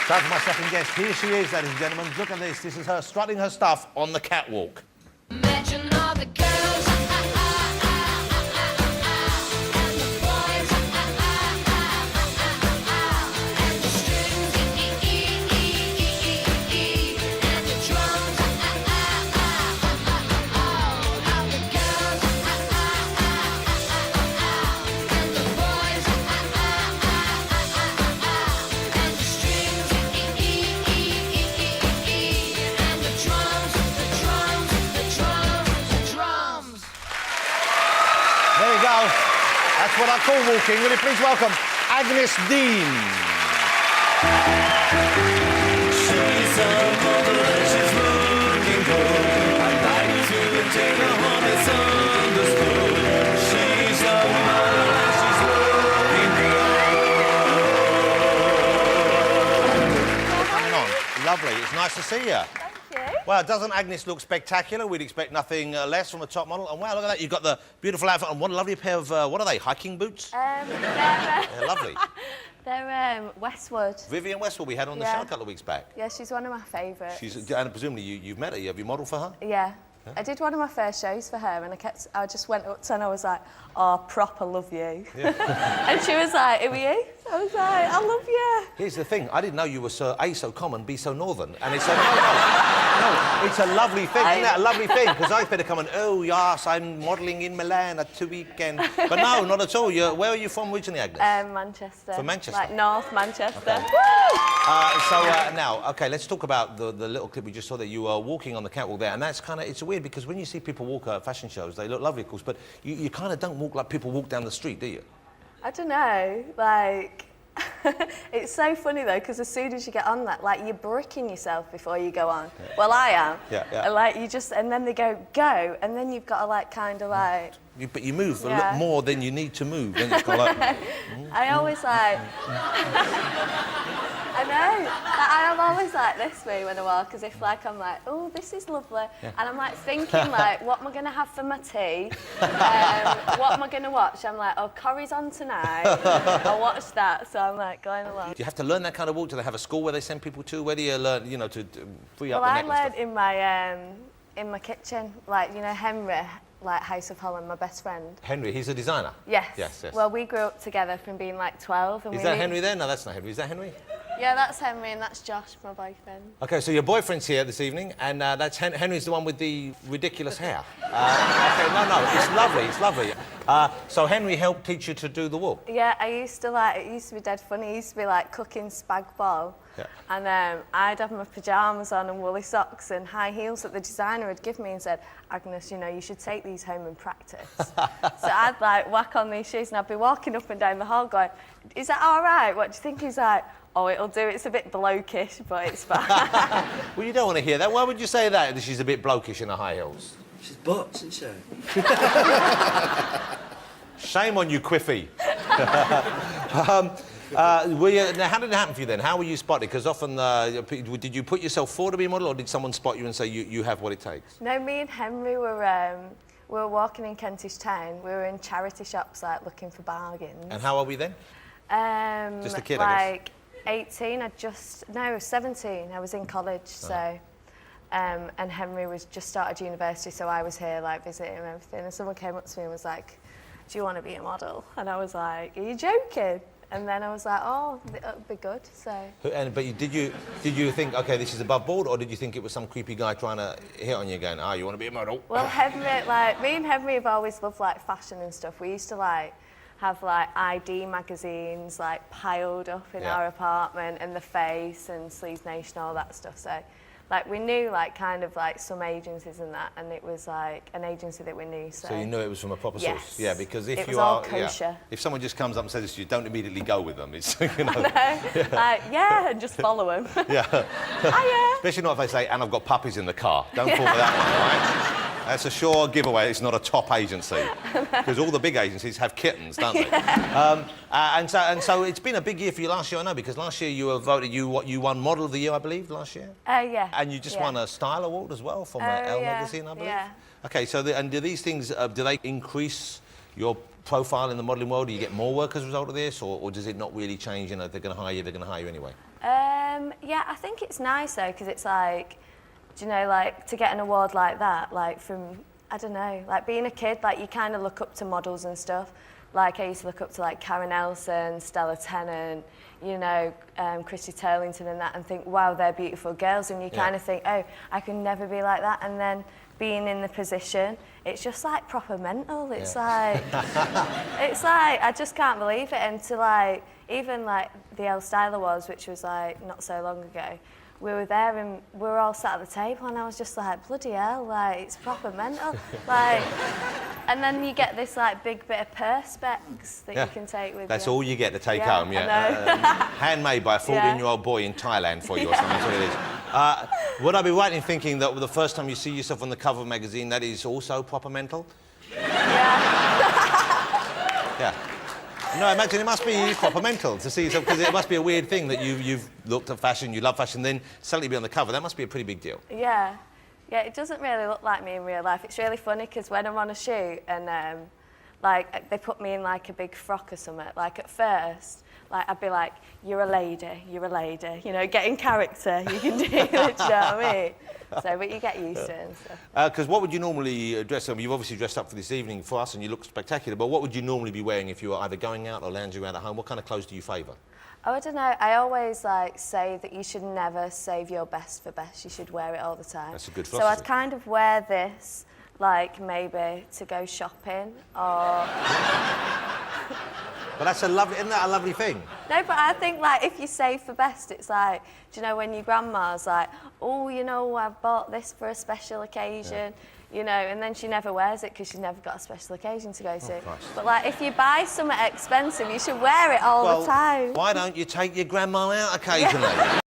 Time for my second guest. Here she is, ladies and gentlemen. Look at this. This is her strutting her stuff on the catwalk. Mention all the girls, and the boys, and the strings, and the drums, all the girls, and the boys, and the strings, and the drums, the drums, the drums, the drums. There you go. That's what I call walking. Will you please welcome Agnes Dean. She's a model and she's looking good. I'd like to take her home, it's understood. She's a model and she's looking good. Coming on. Lovely. It's nice to see you. Thank you. Well, doesn't Agnes look spectacular? We'd expect nothing less from a top model. And wow, look at that. You've got the beautiful outfit and what a lovely pair of, what are they, hiking boots? They're lovely. They're Westwood. Vivienne Westwood we had on the show a couple of weeks back. Yeah, she's one of my favourites. And presumably you've met her. Have you modelled for her? Yeah. I did one of my first shows for her and I just went up to her and I was like, oh, proper love you. Yeah. And she was like, who are you? I was like, I love you. Here's the thing. I didn't know you were so common, B so northern. And it's a, no, it's a lovely thing. Isn't that a lovely thing? Because I better come and, oh, yes, I'm modelling in Milan at 2 weekend. But no, not at all. Where are you from originally, Agnes? Manchester. From Manchester? Like North Manchester. Okay. Now, OK, let's talk about the little clip we just saw that you were walking on the catwalk there. And that's kind of, it's weird because when you see people walk at fashion shows, they look lovely, of course, but you kind of don't walk like people walk down the street, do you? I don't know, like, it's so funny though, because as soon as you get on that, like, you're bricking yourself before you go on. Yeah. Well, I am. Yeah, yeah. And, like, you just, and then they go, and then you've got to, like, kind of, like... But you move a lot more than you need to move, then it's kind of like... I always, like... I know. Like, I'm always like this way when I walk, as if, like, I'm like, oh, this is lovely. Yeah. And I'm, like, thinking, like, what am I going to have for my tea? What am I going to watch? I'm like, oh, Corrie's on tonight. I'll watch that. So I'm, like, going along. Do you have to learn that kind of walk? Do they have a school where they send people to? Where do you learn, you know, to free up the neck and I stuff? learned in my kitchen. Like, you know, Henry, like, House of Holland, my best friend. Henry, he's a designer? Yes. Yes, yes. Well, we grew up together from being, like, 12. And is that Henry there? No, that's not Henry. Is that Henry? Yeah, that's Henry, and that's Josh, my boyfriend. OK, so your boyfriend's here this evening, and that's Henry's the one with the ridiculous hair. OK, no, it's lovely, it's lovely. So Henry helped teach you to do the walk? Yeah, it used to be dead funny. It used to be like cooking spag bol. Yeah. And I'd have my pyjamas on and woolly socks and high heels that the designer had given me and said, Agnes, you know, you should take these home and practice. So I'd like whack on these shoes and I'd be walking up and down the hall going, is that all right? What do you think? He's like, oh, it'll do. It's a bit blokish, but it's fine. Well, you don't want to hear that. Why would you say that she's a bit blokish in her high heels? She's butts, isn't she? Shame on you, Quiffy. Now, how did it happen for you then? How were you spotted? Because often, did you put yourself forward to be a model, or did someone spot you and say you have what it takes? No, me and Henry were walking in Kentish Town. We were in charity shops, like, looking for bargains. And how old were we then? Just a kid, like, I guess. 18, 17. I was in college, so... and Henry was just started university, so I was here, like, visiting him and everything. And someone came up to me and was like, do you want to be a model? And I was like, are you joking? And then I was like, oh, it'll be good, so... But did you think, OK, this is above board, or did you think it was some creepy guy trying to hit on you going, you want to be a model? Well, Henry, like, me and Henry have always loved, like, fashion and stuff. We used to, like, have, like, ID magazines, like, piled up in our apartment, and The Face and Sleaze Nation, all that stuff, so... Like, we knew, like, kind of, like, some agencies and that, and it was, like, an agency that we knew, so... So you knew it was from a proper source? Yes. Yeah, because if it you was all kosher. If someone just comes up and says this to you, don't immediately go with them. It's, you know... and just follow them. Yeah. Hiya. Especially not if they say, and I've got puppies in the car. Don't fall for that one, all right? That's a sure giveaway it's not a top agency. Because all the big agencies have kittens, don't they? And so it's been a big year for you last year, I know, because last year you were voted, you won Model of the Year, I believe, last year? Yeah. And you just won a Style Award as well from Elle magazine, I believe? Yeah. OK, so, and do these things, do they increase your profile in the modelling world? Do you get more work as a result of this, or does it not really change? You know, they're going to hire you, they're going to hire you anyway. Yeah, I think it's nice though, because it's like, do you know, like to get an award like that, like from, I don't know, like being a kid, like you kind of look up to models and stuff. Like I used to look up to like Karen Elson, Stella Tennant, you know, Christy Turlington and that, and think, wow, they're beautiful girls. And you kind of think, oh, I can never be like that. And then being in the position, it's just like proper mental. It's like, it's like, I just can't believe it. And to like, even like the Elle Style Awards, which was like not so long ago, we were there and we were all sat at the table and I was just like, bloody hell, like, it's proper mental. Like, and then you get this like big bit of perspex that you can take with That's you. all you get to take Yeah, home, I know. Handmade by a 14-year-old boy in Thailand for you or something, that's what it is. Would I be right in thinking that the first time you see yourself on the cover of a magazine, that is also proper mental? Yeah. No, imagine it must be proper mental to see yourself, because it must be a weird thing that you've looked at fashion, you love fashion, then suddenly be on the cover. That must be a pretty big deal. Yeah, it doesn't really look like me in real life. It's really funny because when I'm on a shoot and like they put me in like a big frock or something, like at first, like I'd be like, you're a lady, you know, get in character, you can do it, do you know what I mean? So, but you get used to it and stuff. Because what would you normally dress up? You've obviously dressed up for this evening for us and you look spectacular, but what would you normally be wearing if you were either going out or lounging around at home? What kind of clothes do you favour? Oh, I don't know. I always like say that you should never save your best for best. You should wear it all the time. That's a good So philosophy. I'd kind of wear this, like maybe to go shopping or... But that's a lovely, isn't that a lovely thing? No, but I think like if you save for best, it's like, do you know when your grandma's like, oh, you know, I bought this for a special occasion, you know, and then she never wears it because she's never got a special occasion to go to. Christ. But like if you buy something expensive, you should wear it all the time. Why don't you take your grandma out occasionally?